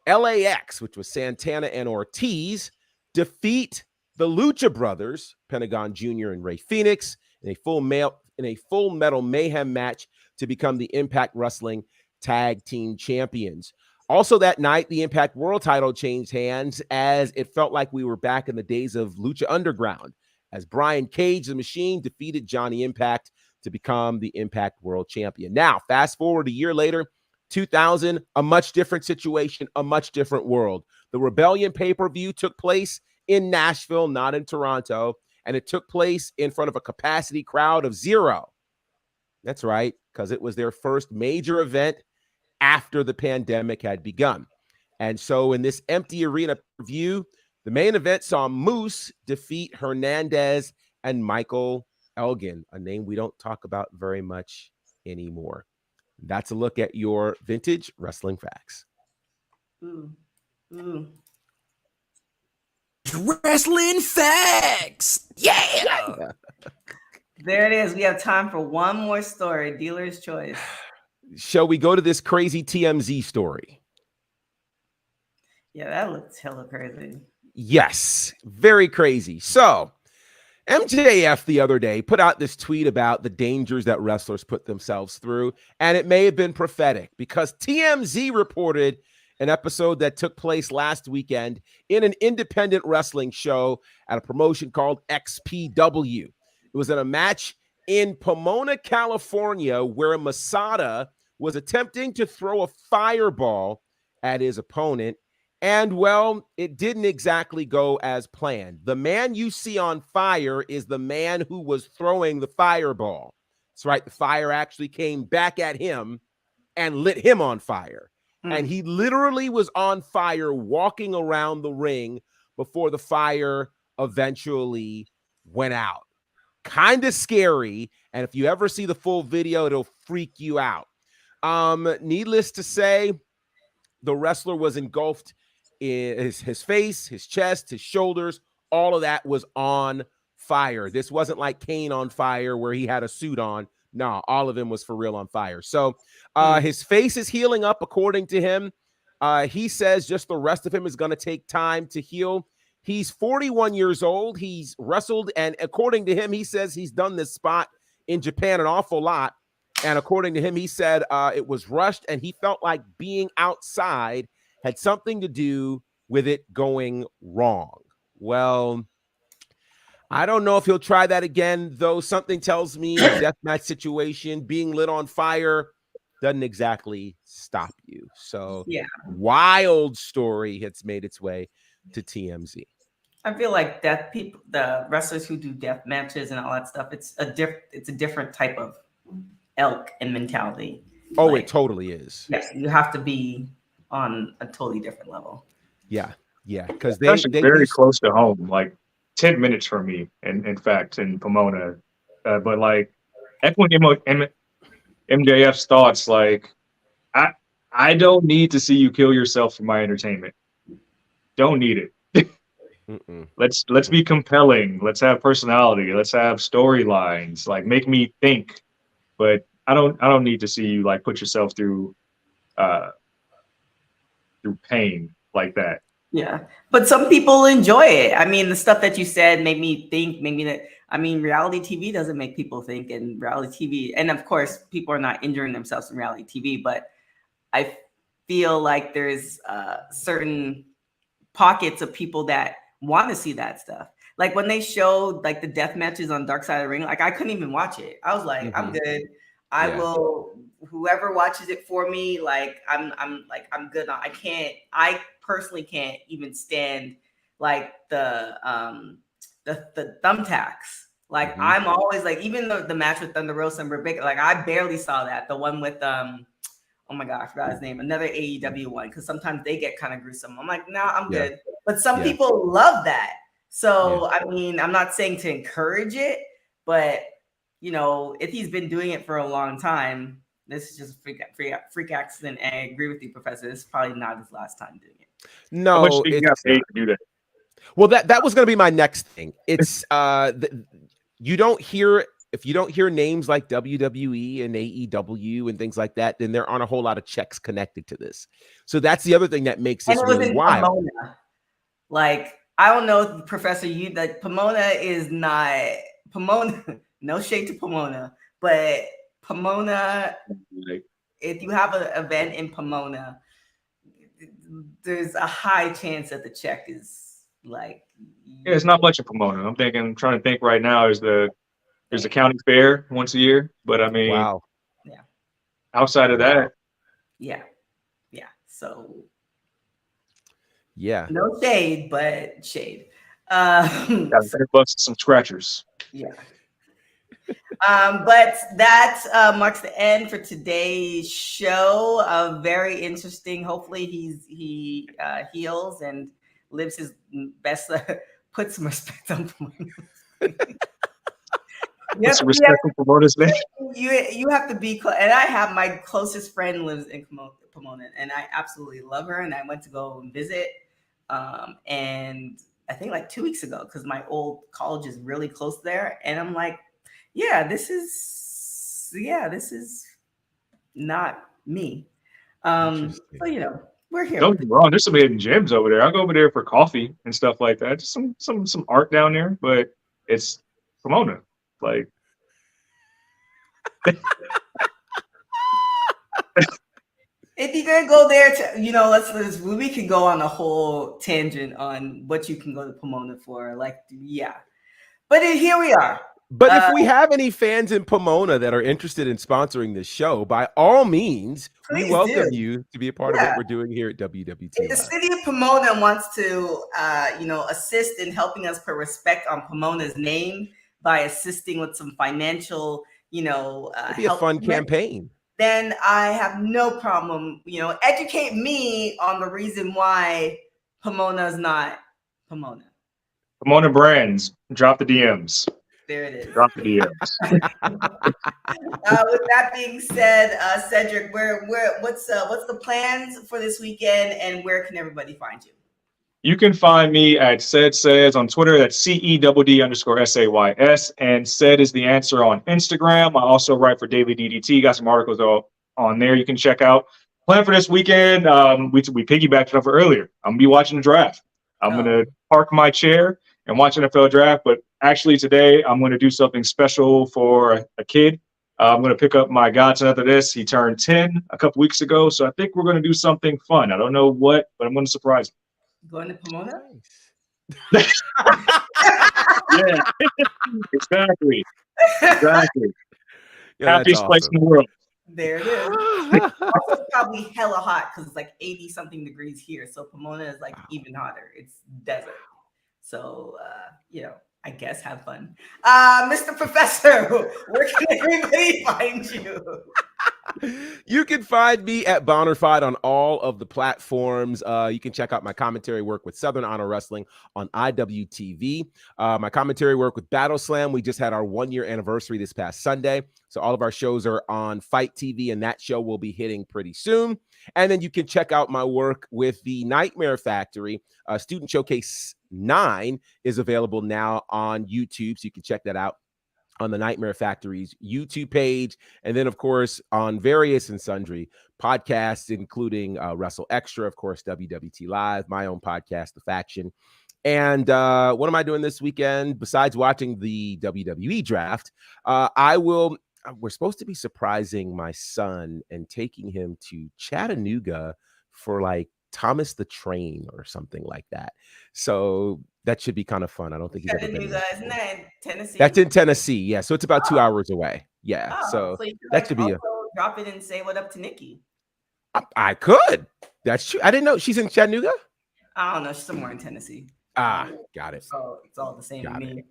LAX, which was Santana and Ortiz, defeat the Lucha Brothers, Pentagon Jr. and Rey Fenix, in a full metal mayhem match to become the Impact Wrestling Tag Team Champions. Also that night, the Impact World title changed hands as it felt like we were back in the days of Lucha Underground, as Brian Cage, the Machine, defeated Johnny Impact to become the Impact World Champion. Now, fast forward a year later, 2000, a much different situation, a much different world. The Rebellion pay-per-view took place in Nashville, not in Toronto, and it took place in front of a capacity crowd of 0. That's right, because it was their first major event after the pandemic had begun. And so in this empty arena view, the main event saw Moose defeat Hernandez and Michael Elgin, a name we don't talk about very much anymore. That's a look at your vintage wrestling facts. Wrestling facts. Yeah. There it is. We have time for one more story. Dealer's choice. Shall we go to this crazy TMZ story? Yeah, that looks hella crazy. Yes, very crazy. So MJF the other day put out this tweet about the dangers that wrestlers put themselves through, and it may have been prophetic because TMZ reported an episode that took place last weekend in an independent wrestling show at a promotion called XPW. It was in a match in Pomona, California, where Masada was attempting to throw a fireball at his opponent. And, well, it didn't exactly go as planned. The man you see on fire is the man who was throwing the fireball. That's right. The fire actually came back at him and lit him on fire. And he literally was on fire walking around the ring before the fire eventually went out. Kind of scary. And if you ever see the full video, it'll freak you out. Needless to say, the wrestler was engulfed in his face, his chest, his shoulders. All of that was on fire. This wasn't like Kane on fire where he had a suit on. No, all of him was for real on fire. So his face is healing up, according to him. He says just the rest of him is going to take time to heal. He's 41 years old. He's wrestled, and according to him, he says he's done this spot in Japan an awful lot. And according to him, he said it was rushed, and he felt like being outside had something to do with it going wrong. Well, I don't know if he'll try that again, though something tells me a deathmatch situation, being lit on fire, doesn't exactly stop you. So, yeah, wild story has made its way to TMZ. I feel like the wrestlers who do death matches and all that stuff, it's a different type of elk and mentality. Oh, like, it totally is. Yes, you have to be on a totally different level. Yeah, because they very close to home, like 10 minutes from me, in fact, in Pomona. But like echoing MJF's thoughts, like I don't need to see you kill yourself for my entertainment. Don't need it. Let's be compelling. Let's have personality. Let's have storylines. Like, make me think. But I don't need to see you like put yourself through pain like that. Yeah, but some people enjoy it. I mean, the stuff that you said made me think. Reality TV doesn't make people think, and reality TV, and of course, people are not injuring themselves in reality TV. But I feel like there's certain pockets of people that want to see that stuff. Like when they showed like the death matches on Dark Side of the Ring, like I couldn't even watch it. I was like, I'm good. I will. Whoever watches it for me, like I'm good. I personally can't even stand like the thumbtacks. Like I'm always like, even the match with Thunder Rosa and Rebecca, like I barely saw that. The one with oh my god, I forgot his name. Another AEW one, because sometimes they get kind of gruesome. I'm like, nah, I'm good. But some people love that. So I mean, I'm not saying to encourage it, but you know, if he's been doing it for a long time, this is just a freak accident. And I agree with you, Professor. This is probably not his last time doing it. How much No, do you it's got paid not. to do that? Well, that was going to be my next thing. It's you don't hear if you don't hear names like WWE and AEW and things like that, then there aren't a whole lot of checks connected to this. So that's the other thing that makes And this it was really in wild. Pomona. Like, I don't know, Professor, that Pomona is not Pomona. No shade to Pomona, but Pomona, Like, if you have an event in Pomona, there's a high chance that the check is like. yeah, it's not much of Pomona. I'm trying to think right now. There's a county fair once a year, but I mean, Wow. Yeah. outside of that, Yeah. So Yeah. no shade, but shade. got $100 some scratchers. Yeah. But that marks the end for today's show. Very interesting. Hopefully he heals and lives his best. Put some respect on Pomona. Put some respect on Pomona's name. You have to be close. And I have my closest friend lives in Pomona, and I absolutely love her. And I went to go and visit. And I think like 2 weeks ago, because my old college is really close there, and I'm like, this is not me. So we're here. Don't get me wrong, there's some hidden gems over there. I go over there for coffee and stuff like that. Just some art down there, but it's Pomona. Like, if you're gonna go there to, we can go on a whole tangent on what you can go to Pomona for. Like, but here we are. But if we have any fans in Pomona that are interested in sponsoring this show, by all means, we welcome you to be a part of what we're doing here at WWT. If the city of Pomona wants to, assist in helping us put respect on Pomona's name by assisting with some financial, it'd be a fun campaign. Then I have no problem. Educate me on the reason why Pomona is not Pomona. Pomona Brands, drop the DMs. There it is. Drop the DMs. With that being said, Cedric, what's the plans for this weekend, and where can everybody find you? You can find me at Says on Twitter. That's CEDD_SAYS. And Said is the answer on Instagram. I also write for Daily DDT. Got some articles on there you can check out. Plan for this weekend. We piggybacked it up earlier. I'm going to be watching the draft. I'm going to park my chair and watch NFL draft. But actually today, I'm going to do something special for a kid. I'm going to pick up my godson after this. He turned 10 a couple weeks ago. So I think we're going to do something fun. I don't know what, but I'm going to surprise him. Going to Pomona? Yeah, exactly. Yeah, Happiest place in the world. There it is. Also probably hella hot because it's like 80 something degrees here. So Pomona is like even hotter. It's desert. So, I guess have fun. Mr. Professor, where can everybody find you? You can find me at Bonnerfied on all of the platforms. You can check out my commentary work with Southern Honor Wrestling on IWTV. My commentary work with Battle Slam. We just had our 1-year anniversary this past Sunday. So all of our shows are on Fight TV, and that show will be hitting pretty soon. And then you can check out my work with the Nightmare Factory. Student Showcase 9 is available now on YouTube, so you can check that out on the Nightmare Factory's YouTube page. And then, of course, on various and sundry podcasts, including Wrestle Extra, of course, WWT Live, my own podcast, The Faction. And what am I doing this weekend? Besides watching the WWE Draft, we're supposed to be surprising my son and taking him to Chattanooga for like Thomas the Train or something like that. So that should be kind of fun. I don't think he's ever been there. Isn't that in Tennessee? That's in Tennessee, yeah. So it's about 2 hours away. Yeah. So So you could, that should be drop it and say what up to Nikki. I could. That's true. I didn't know she's in Chattanooga. I don't know. She's somewhere in Tennessee. Got it. So it's all the same Got to it. me.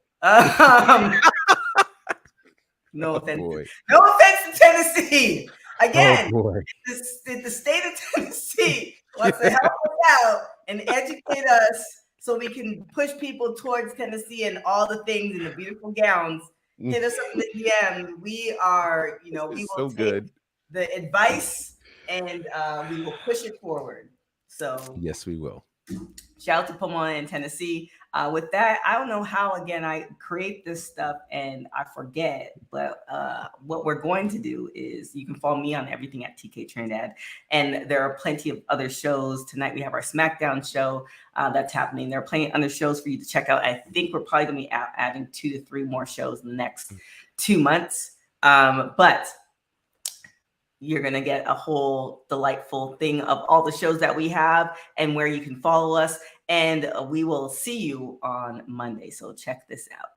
No offense. Boy. No offense to Tennessee. Again, Oh, boy. the state of Tennessee wants to help us out and educate us so we can push people towards Tennessee and all the things and the beautiful gowns. hit us up in the DM. We are, we will so take good. the advice and we will push it forward. So yes, we will. Shout out to Pomona in Tennessee. With that, I don't know how, again, I create this stuff and I forget, but what we're going to do is you can follow me on everything at TK Trinidad. And there are plenty of other shows. Tonight we have our SmackDown show that's happening. There are plenty of other shows for you to check out. I think we're probably going to be adding 2 to 3 more shows in the next 2 months. But you're going to get a whole delightful thing of all the shows that we have and where you can follow us. And we will see you on Monday. So check this out.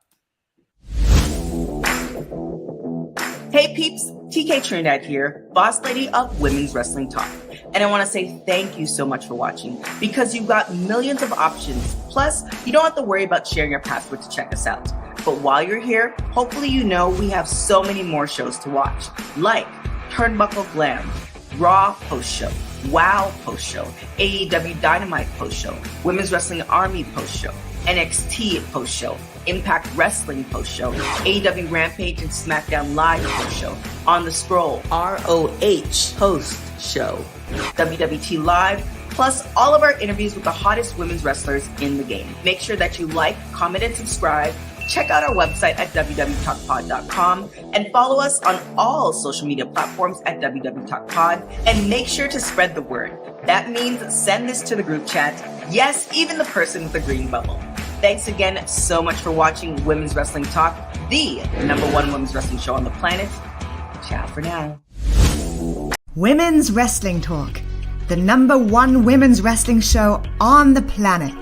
Hey peeps, TK Trinidad here, boss lady of Women's Wrestling Talk. And I want to say thank you so much for watching because you've got millions of options. Plus, you don't have to worry about sharing your password to check us out. But while you're here, hopefully you know we have so many more shows to watch, like Turnbuckle Glam, Raw post-show, WoW post-show, AEW Dynamite post-show, Women's Wrestling Army post-show, NXT post-show, Impact Wrestling post-show, AEW Rampage and SmackDown Live post-show, On the Scroll, ROH post-show, WWT Live, plus all of our interviews with the hottest women's wrestlers in the game. Make sure that you like, comment, and subscribe. Check out our website at www.talkpod.com and follow us on all social media platforms at www.talkpod, and make sure to spread the word. That means send this to the group chat. Yes, even the person with the green bubble. Thanks again so much for watching Women's Wrestling Talk, the #1 women's wrestling show on the planet. Ciao for now. Women's Wrestling Talk, the #1 women's wrestling show on the planet.